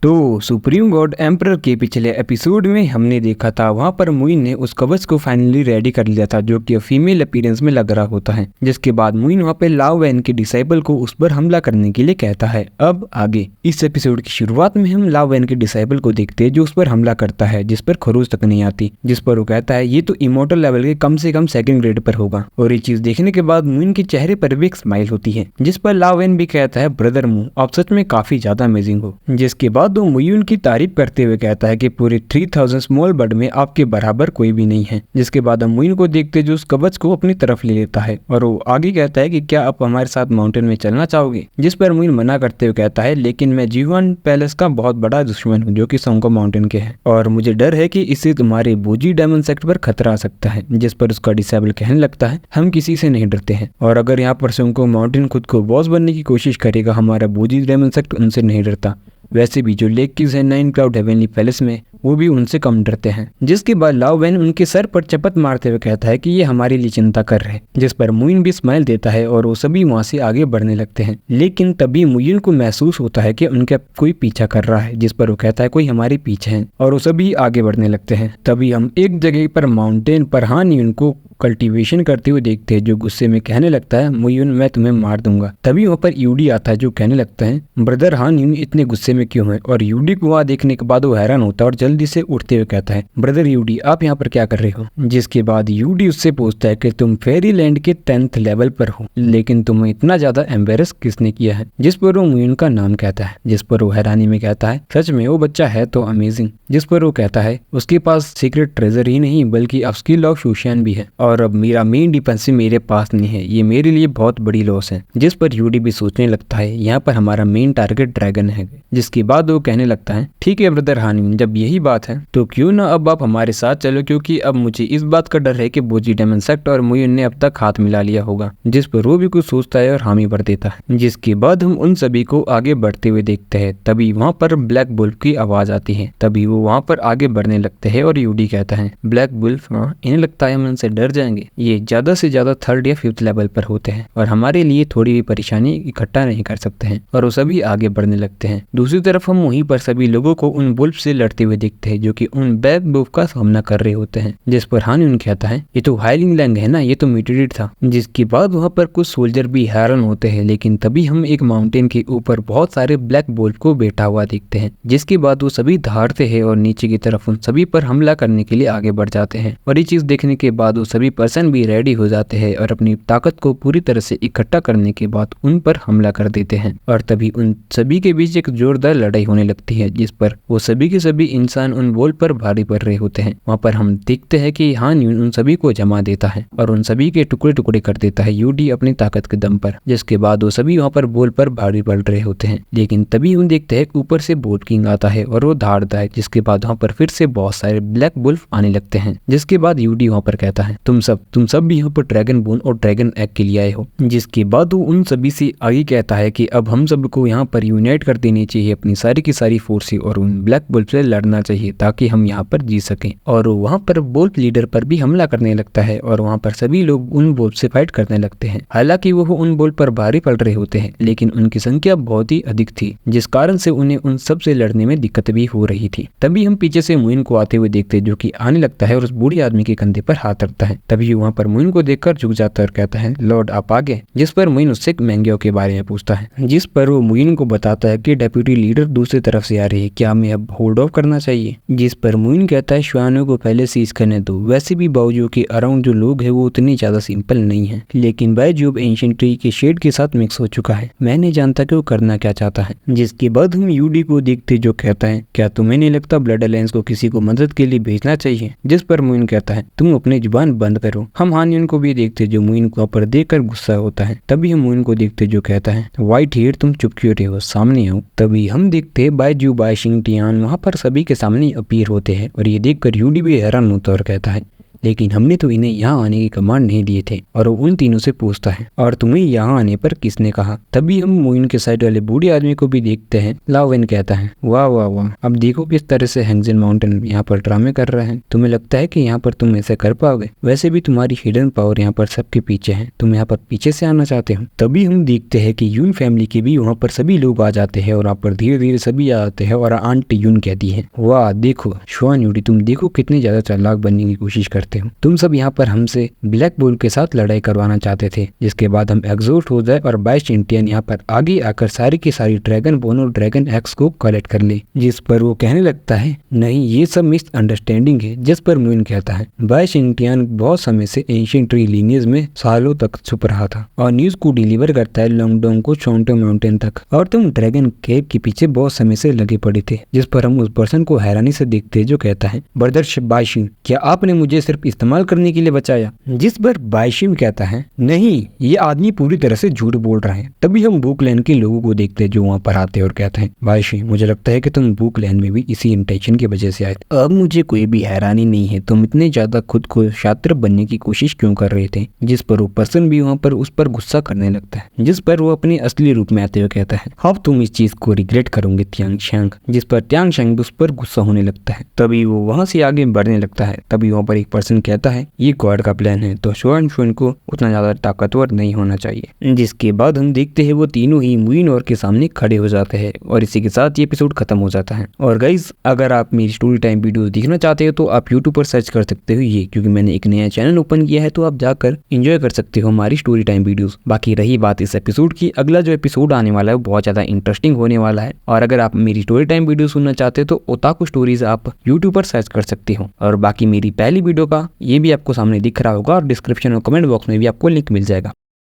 तो supreme God emperor के पिछले एपिसोड में हमने देखा था वहाँ पर मुइन ने उस कवच को फाइनली रेडी कर लिया था जो कि फीमेल अपीयरेंस में लग रहा होता है। जिसके बाद मुइन वहाँ पे लाओ वैन के डिसाइबल को उस पर हमला करने के लिए कहता है। अब आगे इस एपिसोड की शुरुआत में हम लाओ वैन के डिसाइबल को देखते हैं जो उस पर हमला करता है, जिस पर खरोच तक नहीं आती, जिस पर वो कहता है ये तो इमोर्टल लेवल के कम से कम सेकंड ग्रेड पर होगा। और ये चीज देखने के बाद मुइन के चेहरे पर भी एक स्माइल होती है, जिस पर लाओ वैन भी कहता है ब्रदर मू आप सच में काफी ज्यादा अमेजिंग हो। जिसके बाद वो मुइन की तारीफ करते हुए कहता है कि पूरे 3000 स्मॉल बर्ड में आपके बराबर कोई भी नहीं है। जिसके बाद हम मुइन को देखते जो उस कवच को अपनी तरफ ले लेता है और वो आगे कहता है कि क्या आप हमारे साथ माउंटेन में चलना चाहोगे। जिस पर मुइन मना करते हुए कहता है लेकिन मैं जीवन पैलेस का बहुत बड़ा दुश्मन हूँ जो कि सोंगो माउंटेन के है और मुझे डर है कि इससे तुम्हारे बोजी डायमंड सेक्ट पर खतरा आ सकता है। जिस पर उसका डिसेबल कहने लगता है हम किसी से नहीं डरते हैं और अगर यहाँ पर सोंगो माउंटेन खुद को बॉस बनने की कोशिश करेगा हमारा बोजी डायमंड सेक्ट उनसे नहीं डरता। वैसे भी जो लेक किड्स है 9 क्लाउड हेवनली पैलेस में वो भी उनसे कम डरते हैं। जिसके बाद लाओ वैन उनके सर पर चपत मारते हुए कहता है कि ये हमारे लिए चिंता कर रहे हैं। जिस पर मुइन भी स्माइल देता है और वो सभी वहाँ से आगे बढ़ने लगते हैं। लेकिन तभी मुइन को महसूस होता है कि उनका कोई पीछा कर रहा है। जिस पर वो कहता है कोई हमारे पीछे है और वो सभी आगे बढ़ने लगते हैं। तभी हम एक जगह पर माउंटेन पर हान उनको कल्टीवेशन करते हुए देखते हैं जो गुस्से में कहने लगता है मुयुन मैं तुम्हें मार दूंगा। तभी वहाँ पर यूडी आता है जो कहने लगता है ब्रदर हान यून इतने गुस्से में क्यों है। और यूडी को वहाँ देखने के बाद वो हैरान होता है और जल्दी से उठते हुए कहता है ब्रदर यूडी आप यहाँ पर क्या कर रहे हो। जिसके बाद यूडी उससे पूछता है कि तुम फेरी लैंड के 10th लेवल पर हो लेकिन तुम्हें इतना ज्यादा एम्बेरस किसने किया है। जिस पर वो मुयुन का नाम कहता है। जिस पर वो हैरानी में कहता है सच में वो बच्चा है तो अमेजिंग। जिस पर वो कहता है उसके पास सीक्रेट ट्रेजर ही नहीं बल्कि स्किल ऑफ शूशियन भी है और अब मेरा मेन डिफेंसिव मेरे पास नहीं है, ये मेरे लिए बहुत बड़ी लॉस है। जिस पर यूडी भी सोचने लगता है यहाँ पर हमारा मेन टारगेट ड्रैगन है। जिसके बाद वो कहने लगता है ठीक है ब्रदर हानिन जब यही बात है तो क्यों ना अब आप हमारे साथ चलो क्योंकि अब मुझे इस बात का डर है कि बोजी डायमंड सेक्ट और मुयुन ने अब तक हाथ मिला लिया होगा। जिस पर वो भी कुछ सोचता है और हामी भर देता है। जिसके बाद हम उन सभी को आगे बढ़ते हुए देखते हैं। तभी वहाँ पर ब्लैक वुल्फ की आवाज आती है। तभी वो वहाँ पर आगे बढ़ने लगते हैं और यूडी कहता है ब्लैक वुल्फ इन्हें लगता है हम उनसे डर जाएंगे, ये ज्यादा से ज्यादा 3rd या 5th लेवल पर होते हैं और हमारे लिए थोड़ी भी परेशानी इकट्ठा नहीं कर सकते हैं। और वो सभी आगे बढ़ने लगते हैं। दूसरी तरफ हम वहीं पर सभी लोगों को उन वुल्फ से लड़ते हुए देखते हैं जो कि उन ब्लैक वुल्फ का सामना कर रहे होते हैं। जिस पर हानिन कहता है ये तो हाइलिंग लैंग है ना, ये तो म्यूटेटेड था। जिसके बाद वहाँ पर कुछ सोल्जर भी हैरान होते हैं। लेकिन तभी हम एक माउंटेन के ऊपर बहुत सारे ब्लैक वुल्फ को बैठा हुआ देखते हैं। जिसके बाद वो सभी दहाड़ते हैं और नीचे की तरफ उन सभी पर हमला करने के लिए आगे बढ़ जाते हैं। और ये चीज देखने के बाद वो सभी पर्सन भी रेडी हो जाते हैं और अपनी ताकत को पूरी तरह से इकट्ठा करने के बाद उन पर हमला कर देते हैं। और तभी उन सभी के बीच एक जोरदार लड़ाई होने लगती है जिस पर वो सभी के सभी इंसान उन वॉल पर भारी पड़ रहे होते हैं। वहाँ पर हम देखते हैं कि हान यून उन सभी को जमा देता है और उन सभी के टुकड़े टुकड़े कर देता है यूडी अपनी ताकत के दम पर। जिसके बाद वो सभी वहाँ पर वॉल पर भारी पड़ रहे होते हैं। लेकिन तभी हम देखते हैं ऊपर से बोट किंग आता है और वो धाड़ता है। जिसके बाद वहाँ पर फिर से बहुत सारे ब्लैक वुल्फ आने लगते हैं। जिसके बाद यूडी वहाँ पर कहता है तुम सब भी यहाँ पर ड्रैगन बोन और ड्रैगन एग के लिए आए हो। जिसके बाद वो उन सभी से आगे कहता है कि अब हम सबको यहाँ पर यूनाइट कर देनी चाहिए अपनी सारी की सारी फोर्सें और उन ब्लैक वुल्फ से लड़ना चाहिए ताकि हम यहाँ पर जीत सकें। और वहाँ पर वुल्फ लीडर पर भी हमला करने लगता है और वहाँ पर सभी लोग उन वुल्फ से फाइट करने लगते हैं। हालांकि वो उन वुल्फ पर भारी पड़ रहे होते हैं लेकिन उनकी संख्या बहुत ही अधिक थी जिस कारण से उन्हें उन सब से लड़ने में दिक्कत भी हो रही थी। तभी हम पीछे से मुइन को आते हुए देखते जो कि आने लगता है और उस बूढ़े आदमी के कंधे पर हाथ रखता है। तभी वहाँ पर मुइन को देखकर झुक जाता है और कहता है लॉर्ड आप आगे। जिस पर मुइन उससे मैंगियो के बारे में पूछता है। जिस पर वो मुइन को बताता है कि डेप्यूटी लीडर दूसरी तरफ से आ रही है, क्या हमें अब होल्ड ऑफ करना चाहिए। जिस पर मुइन कहता है श्वानों को पहले सीज करने दो, वैसे भी बावजूद के अराउंड जो लोग है वो उतनी ज्यादा सिंपल नहीं है लेकिन बायजूब एंशिएंट ट्री के शेड के साथ मिक्स हो चुका है। मैं नहीं जानता कि वो करना क्या चाहता है। जिसके बाद हम यूडी को देखते जो कहता है क्या तुम्हें नहीं लगता ब्लड अलायंस को किसी को मदद के लिए भेजना चाहिए। जिस पर मुइन कहता है तुम अपनी जुबान बंद करो। हम हानियन को भी देखते जो मुइन को ऊपर देखकर गुस्सा होता है। तभी हम मुइन को देखते जो कहता है व्हाइट हेयर तुम चुप क्यों रहे हो, सामने आओ। तभी हम देखते बायजू बायशिंग टियान वहाँ पर सभी के सामने अपीयर होते हैं और ये देखकर यूडी भी हैरान होता है और कहता है लेकिन हमने तो इन्हें यहाँ आने की कमांड नहीं दिए थे। और वो उन तीनों से पूछता है, और तुम्हें यहाँ आने पर किसने कहा? तभी हम मोइन के साइड वाले बूढ़े आदमी को भी देखते हैं। लाओ वैन कहता है, वाह वाह वाह, अब देखो किस तरह से हैंगजिन माउंटेन यहाँ पर ड्रामे कर रहे हैं। तुम्हें लगता है कि यहाँ पर तुम ऐसे कर पाओगे? वैसे भी तुम्हारी हिडन पावर यहाँ पर सबके पीछे है, तुम यहाँ पर पीछे से आना चाहते हो? तभी हम देखते हैं कि यून फैमिली के भी वहाँ पर सभी लोग आ जाते हैं और वहाँ पर धीरे धीरे सभी आ जाते हैं। और आंटी यून कहती है, वाह देखो शुआन यूडी, तुम देखो कितने ज्यादा चालाक बनने की कोशिश करते हो। तुम सब यहाँ पर हमसे ब्लैक बुल के साथ लड़ाई करवाना चाहते थे, जिसके बाद हम एग्जॉस्ट हो जाए और बाइश इंटियन यहाँ पर आगे आकर सारी की सारी ड्रैगन बोन और ड्रैगन एक्स को कलेक्ट कर ले। जिस पर वो कहने लगता है, नहीं ये सब मिसअंडरस्टैंडिंग है। जिस पर मुइन कहता है, बाइश इंटियन बहुत समय से एंशिएंट ट्री लीनियज में सालों तक छुप रहा था और न्यूज को डिलीवर करता है लॉन्गडोंग को चोंटो माउंटेन तक, और तुम ड्रैगन केव के पीछे बहुत समय से लगे पड़े थे। जिस पर हम उस पर्सन को हैरानी से देखते जो कहता है, ब्रदर बाइशिन, क्या आपने मुझे सिर्फ इस्तेमाल करने के लिए बचाया? जिस पर बाइशिन कहता है, नहीं ये आदमी पूरी तरह से झूठ बोल रहा है। तभी हम बुकलैंड के लोगों को देखते हैं जो वहाँ पर आते हैं और कहते हैं, बाइशिन मुझे लगता है कि तुम बुकलैंड में भी इसी इंटेंशन की वजह से आए। अब मुझे कोई भी हैरानी नहीं है, तुम इतने ज्यादा खुद को छात्र बनने की कोशिश क्यों कर रहे थे? जिस पर वो पर्सन भी वहाँ पर उस पर गुस्सा करने लगता है। जिस पर वो अपने असली रूप में आते हुए कहता है, अब तुम इस चीज को रिग्रेट करोगे त्यांग शैंग। जिस पर त्यांग शैंग उस पर गुस्सा होने लगता है। तभी वो वहाँ से आगे बढ़ने लगता है। तभी वहाँ पर एक पर्सन कहता है, ये गॉड का प्लान है तो शुआन शुआन को उतना ज्यादा ताकतवर नहीं होना चाहिए। जिसके बाद हम देखते हैं वो तीनों ही मुइन और के सामने खड़े हो जाते हैं और इसी के साथ ये एपिसोड खत्म हो जाता है। और गाइज अगर आप मेरी स्टोरी टाइम वीडियो देखना चाहते हो तो आप यूट्यूब पर सर्च कर सकते हो ये, क्योंकि मैंने एक नया चैनल ओपन किया है, तो आप जाकर एंजॉय कर सकते हो हमारी स्टोरी टाइम वीडियोस। बाकी रही बात इस एपिसोड की, अगला जो एपिसोड आने वाला है वो बहुत ज्यादा इंटरेस्टिंग होने वाला है। और अगर आप मेरी स्टोरी टाइम वीडियो सुनना चाहते हो तो ओताकू स्टोरीज आप यूट्यूब पर सर्च कर सकते हो। और बाकी मेरी पहली वीडियो का ये भी आपको सामने दिख रहा होगा और डिस्क्रिप्शन और कमेंट बॉक्स में भी आपको लिंक मिल जाएगा।